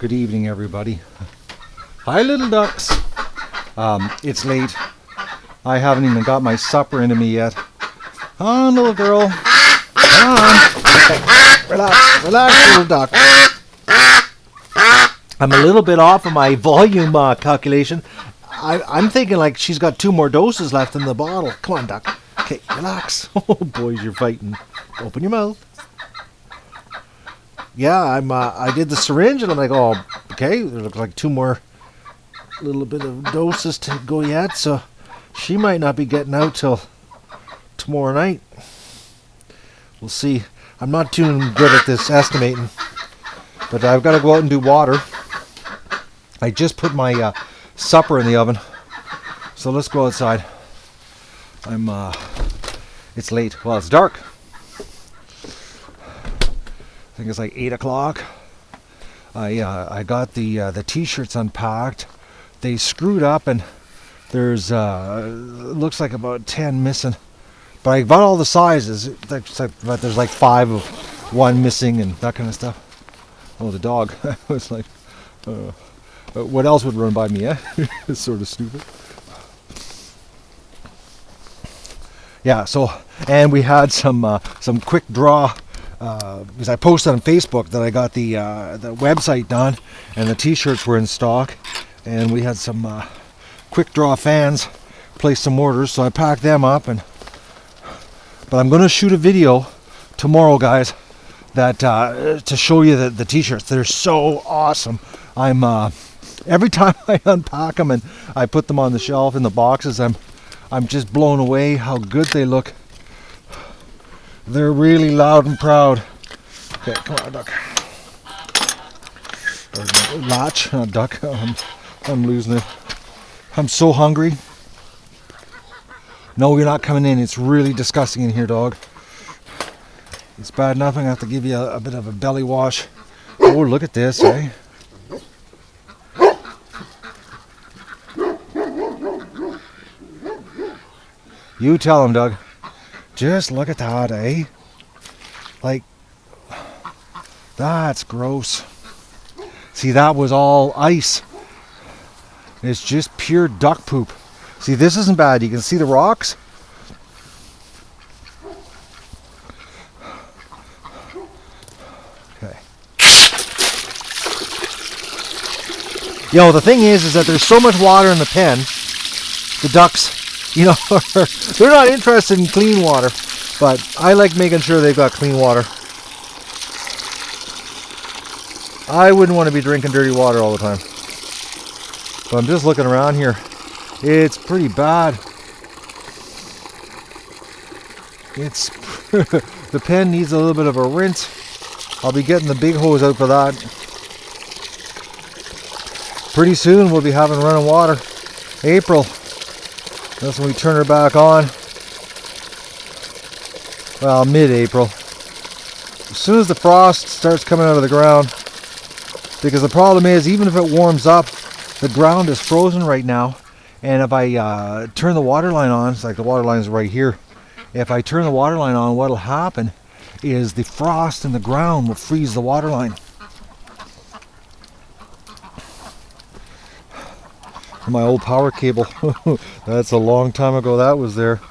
Good evening, everybody. Hi, little ducks. It's late. I haven't even got my supper into me yet. Come on, little girl. Come on. Okay. Relax, relax, little duck. I'm a little bit off of my volume calculation. I'm thinking like she's got 2 more doses left in the bottle. Come on, duck. Okay, relax. Oh, boys, you're fighting. Open your mouth. Yeah, I did the syringe and I'm like, oh, okay, there looks like 2 more little bit of doses to go yet, so she might not be getting out till tomorrow night. We'll see. I'm not too good at this estimating, but I've got to go out and do water. I just put my supper in the oven, so let's go outside. It's late. Well, it's dark. I think it's like 8 o'clock. I got the t-shirts unpacked. They screwed up and there's looks like about 10 missing. But I got all the sizes. But there's like 5 of 1 missing and that kind of stuff. Oh, the dog. I was like, what else would run by me? Eh? It's sort of stupid. Yeah. So, and we had some quick draw. Because I posted on Facebook that I got the website done and the t-shirts were in stock, and we had some quick draw fans place some orders, so I packed them up. But I'm going to shoot a video tomorrow, guys, that to show you the t-shirts. They're so awesome. I'm every time I unpack them and I put them on the shelf in the boxes, I'm just blown away how good they look. They're really loud and proud. Okay, come on, duck. Or latch, not duck. I'm losing it. I'm so hungry. No, you're not coming in. It's really disgusting in here, dog. It's bad enough I'm going to have to give you a bit of a belly wash. Oh, look at this, eh? You tell him, Doug. Just look at that, eh? Like, that's gross. See, that was all ice. It's just pure duck poop. See, this isn't bad. You can see the rocks. Okay. You know, the thing is that there's so much water in the pen, the ducks, you know, they're not interested in clean water, but I like making sure they've got clean water. I wouldn't want to be drinking dirty water all the time. But I'm just looking around here. It's pretty bad. It's the pen needs a little bit of a rinse. I'll be getting the big hose out for that. Pretty soon we'll be having running water. April. That's when we turn her back on. Well, mid-April. As soon as the frost starts coming out of the ground. Because the problem is, even if it warms up, the ground is frozen right now. And if I turn the water line on, it's like the water line is right here. If I turn the water line on, what'll happen is the frost in the ground will freeze the water line. My old power cable. That's a long time ago that was there.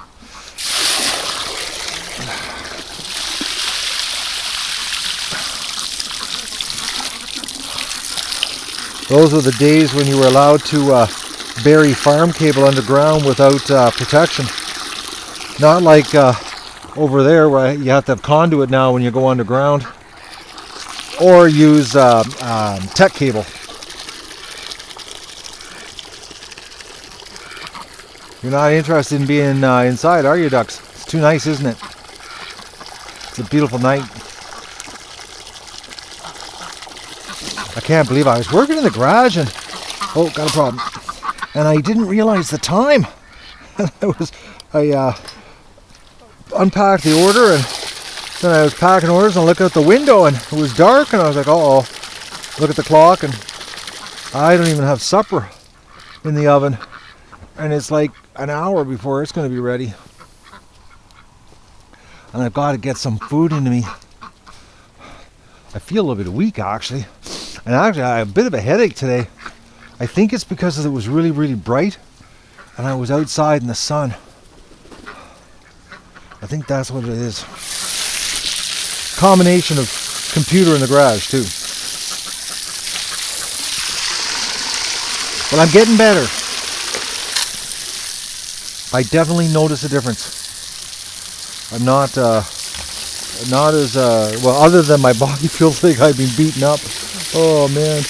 Those are the days when you were allowed to bury farm cable underground without protection. Not like over there where you have to have conduit now when you go underground. Or use tech cable. You're not interested in being inside, are you, ducks? It's too nice, isn't it? It's a beautiful night. I can't believe I was working in the garage and... Oh, got a problem. And I didn't realize the time. I unpacked the order and then I was packing orders and I looked out the window and it was dark and I was like, uh-oh. Look at the clock and I don't even have supper in the oven. And it's like an hour before it's going to be ready. And I've got to get some food into me. I feel a little bit weak, actually. And actually, I have a bit of a headache today. I think it's because it was really, really bright, and I was outside in the sun. I think that's what it is. Combination of computer in the garage too. But I'm getting better. I definitely notice a difference. I'm not as well, other than my body feels like I've been beaten up. Oh man.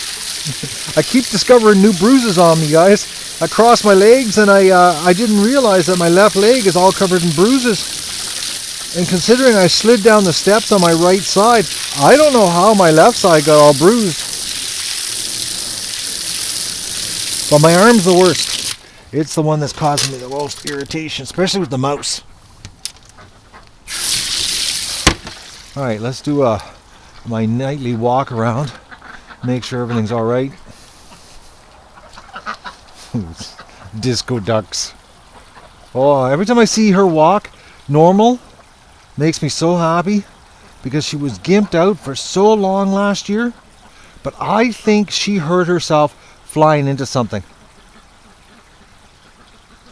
I keep discovering new bruises on me, guys. I crossed my legs and I didn't realize that my left leg is all covered in bruises. And considering I slid down the steps on my right side, I don't know how my left side got all bruised. But my arm's the worst. It's the one that's causing me the most irritation, especially with the mouse. Alright, let's do my nightly walk around. Make sure everything's alright. Disco ducks. Oh, every time I see her walk normal, makes me so happy, because she was gimped out for so long last year. But I think she hurt herself flying into something.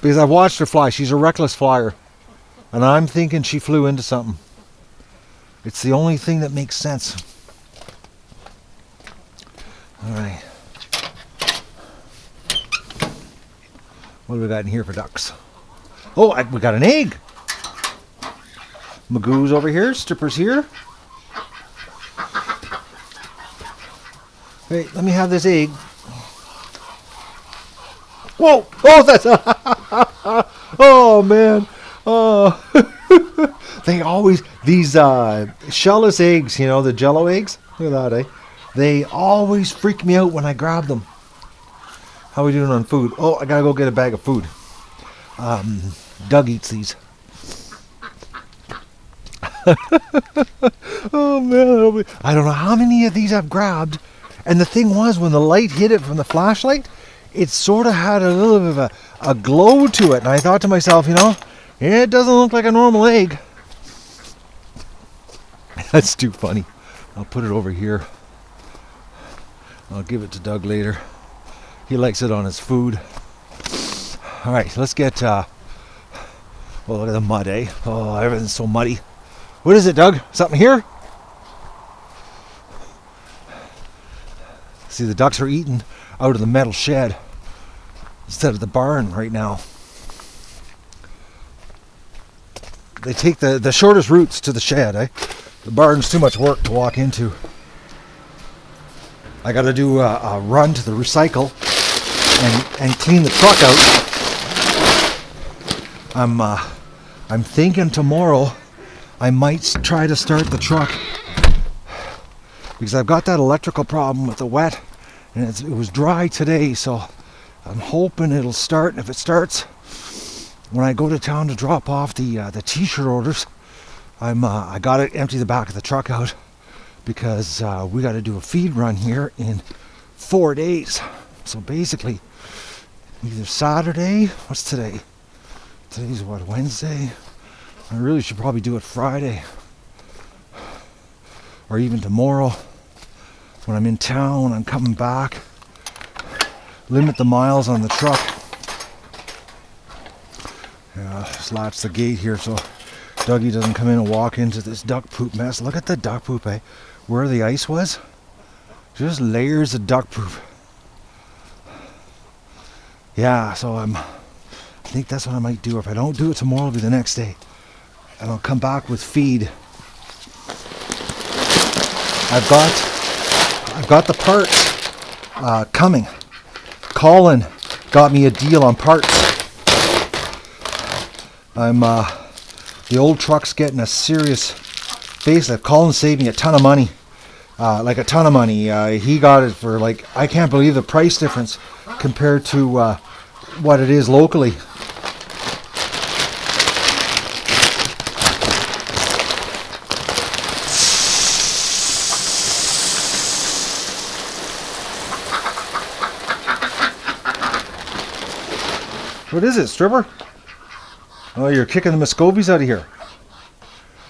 Because I've watched her fly. She's a reckless flyer. And I'm thinking she flew into something. It's the only thing that makes sense. Alright. What do we got in here for ducks? Oh, we got an egg. Magoo's over here. Stripper's here. Hey, let me have this egg. Whoa! Oh, that's... oh, man. Oh. They always... These shellless eggs, you know, the Jello eggs. Look at that, eh? They always freak me out when I grab them. How are we doing on food? Oh, I gotta go get a bag of food. Doug eats these. Oh, man. I don't know how many of these I've grabbed. And the thing was, when the light hit it from the flashlight, it sort of had a little bit of a glow to it. And I thought to myself, you know, it doesn't look like a normal egg. That's too funny. I'll put it over here. I'll give it to Doug later. He likes it on his food. All right, let's get... oh, look at the mud, eh? Oh, everything's so muddy. What is it, Doug? Something here? See, the ducks are eating out of the metal shed instead of the barn right now. They take the shortest routes to the shed, eh? The barn's too much work to walk into. I got to do a run to the recycle and clean the truck out. I'm thinking tomorrow I might try to start the truck, because I've got that electrical problem with the wet, and it was dry today, so I'm hoping it'll start. And if it starts, when I go to town to drop off the t-shirt orders, I got to empty the back of the truck out, because we got to do a feed run here in 4 days. So basically, either Saturday, what's today? Today's what, Wednesday? I really should probably do it Friday, or even tomorrow when I'm in town, when I'm coming back. Limit the miles on the truck. Yeah, just latch the gate here so Dougie doesn't come in and walk into this duck poop mess. Look at the duck poop, eh? Where the ice was, just layers of duck poop. Yeah, so I think that's what I might do. If I don't do it tomorrow, it'll be the next day, and I'll come back with feed. I've got the parts coming. Colin got me a deal on parts. The old truck's getting a serious facelift. Colin saved me a ton of money. Like a ton of money. He got it for, like, I can't believe the price difference compared to what it is locally. What is it, stripper? Oh, you're kicking the Muscovies out of here.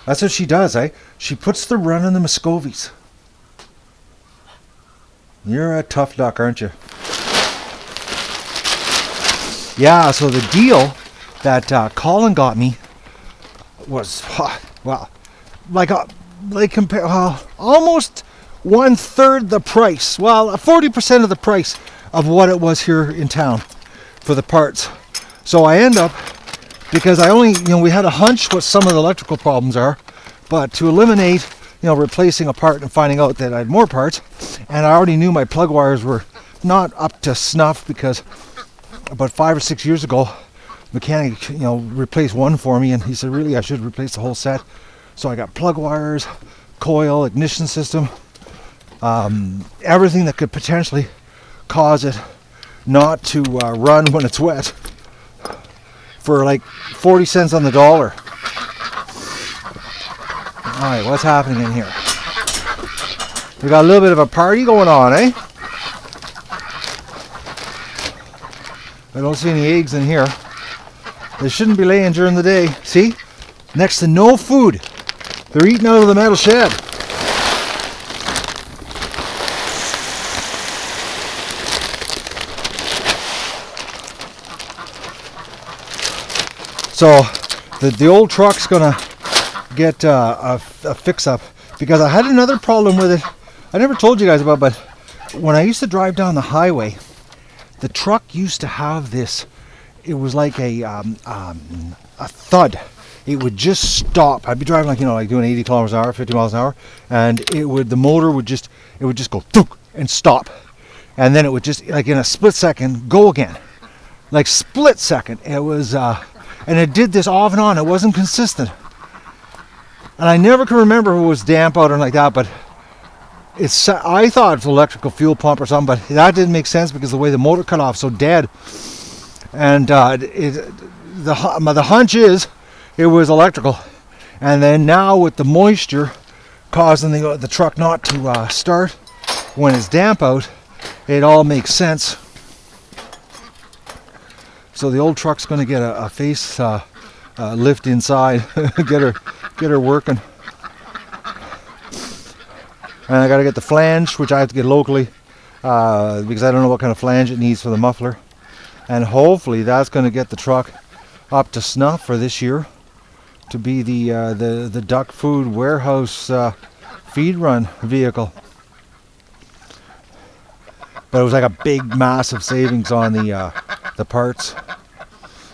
That's what she does, eh? She puts the run on the Muscovies. You're a tough duck, aren't you? Yeah, so the deal that Colin got me was, well, almost 1/3 the price. Well, 40% of the price of what it was here in town for the parts. So I end up, because I only, we had a hunch what some of the electrical problems are, but to eliminate, replacing a part and finding out that I had more parts, and I already knew my plug wires were not up to snuff because about 5 or 6 years ago, mechanic, replaced one for me, and he said, really, I should replace the whole set. So I got plug wires, coil, ignition system, everything that could potentially cause it not to run when it's wet for like 40 cents on the dollar. All right, what's happening in here? We got a little bit of a party going on, eh? I don't see any eggs in here. They shouldn't be laying during the day. See? Next to no food. They're eating out of the metal shed. So the old truck's gonna get a fix up, because I had another problem with it. I never told you guys about, but when I used to drive down the highway, the truck used to have this. It was like a thud. It would just stop. I'd be driving like doing 80 kilometers an hour, 50 miles an hour, and the motor would just go thunk and stop, and then it would just, like in a split second, go again, like split second. It was, and it did this off and on. It wasn't consistent, and I never can remember if it was damp out or like that. But I thought it was electrical fuel pump or something, but that didn't make sense because the way the motor cut off so dead. And the hunch is it was electrical, and then now with the moisture causing the truck not to start when it's damp out, it all makes sense. So the old truck's going to get a face lift inside, get her working. And I got to get the flange, which I have to get locally because I don't know what kind of flange it needs for the muffler. And hopefully that's going to get the truck up to snuff for this year to be the duck food warehouse feed run vehicle. But it was like a big, massive savings on the parts.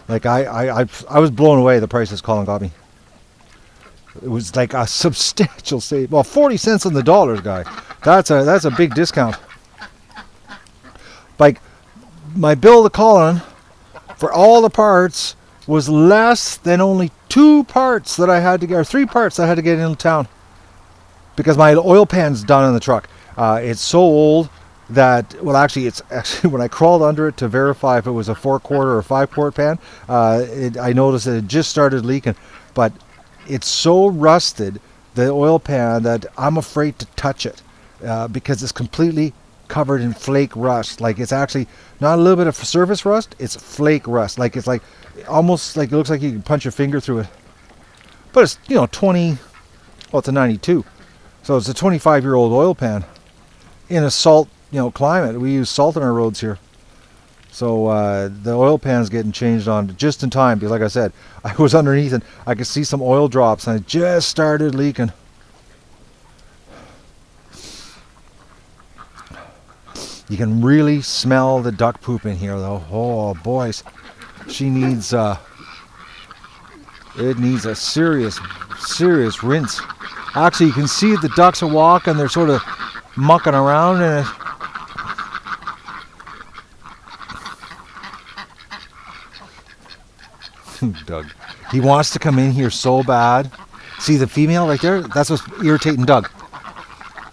Like I was blown away the prices Colin got me. It was like a substantial save. Well, 40 cents on the dollars, guy. That's a big discount. Like, my bill to Colin for all the parts was less than only 2 parts that I had to get, or 3 parts that I had to get into town, because my oil pan's done on the truck. It's so old that, well, actually when I crawled under it to verify if it was a 4-quart or a 5-quart pan, I noticed that it just started leaking. But it's so rusted, the oil pan, that I'm afraid to touch it because it's completely covered in flake rust. Like, it's actually not a little bit of surface rust, it's flake rust. Like, it's like almost like it looks like you can punch your finger through it. But it's, it's a 92. So it's a 25-year-old oil pan in a salt, climate. We use salt on our roads here. So the oil pan's getting changed on just in time, because like I said, I was underneath and I could see some oil drops and it just started leaking. You can really smell the duck poop in here, though. Oh, boys. She needs, it needs a serious rinse. Actually, you can see the ducks are walking. They're sort of mucking around in it. Doug. He wants to come in here so bad. See the female right there? That's what's irritating Doug.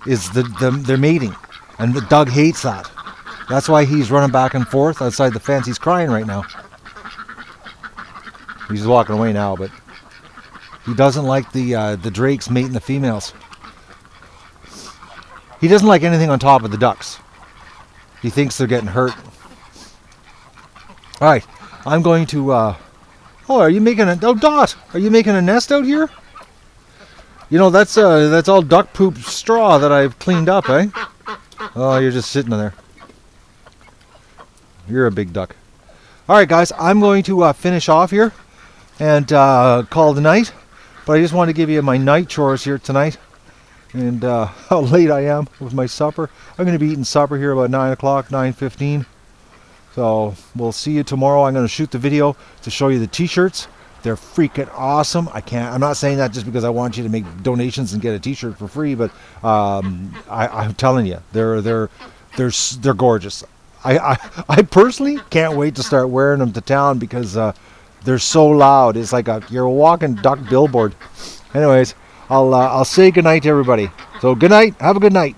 Is they're mating. And Doug hates that. That's why he's running back and forth outside the fence. He's crying right now. He's walking away now, but he doesn't like the drakes mating the females. He doesn't like anything on top of the ducks. He thinks they're getting hurt. All right, I'm going to. Are you making a? Oh, Dot, are you making a nest out here? That's all duck poop straw that I've cleaned up, eh? Oh, you're just sitting there. You're a big duck. All right, guys, I'm going to finish off here and call it a night. But I just wanted to give you my night chores here tonight and how late I am with my supper. I'm going to be eating supper here about 9 o'clock, 9:15. So we'll see you tomorrow. I'm going to shoot the video to show you the t-shirts. They're freaking awesome. I'm not saying that just because I want you to make donations and get a t-shirt for free, but I'm telling you, they're gorgeous. I personally can't wait to start wearing them to town because they're so loud. It's like you're a walking duck billboard. Anyways, I'll say goodnight to everybody. So good night. Have a good night.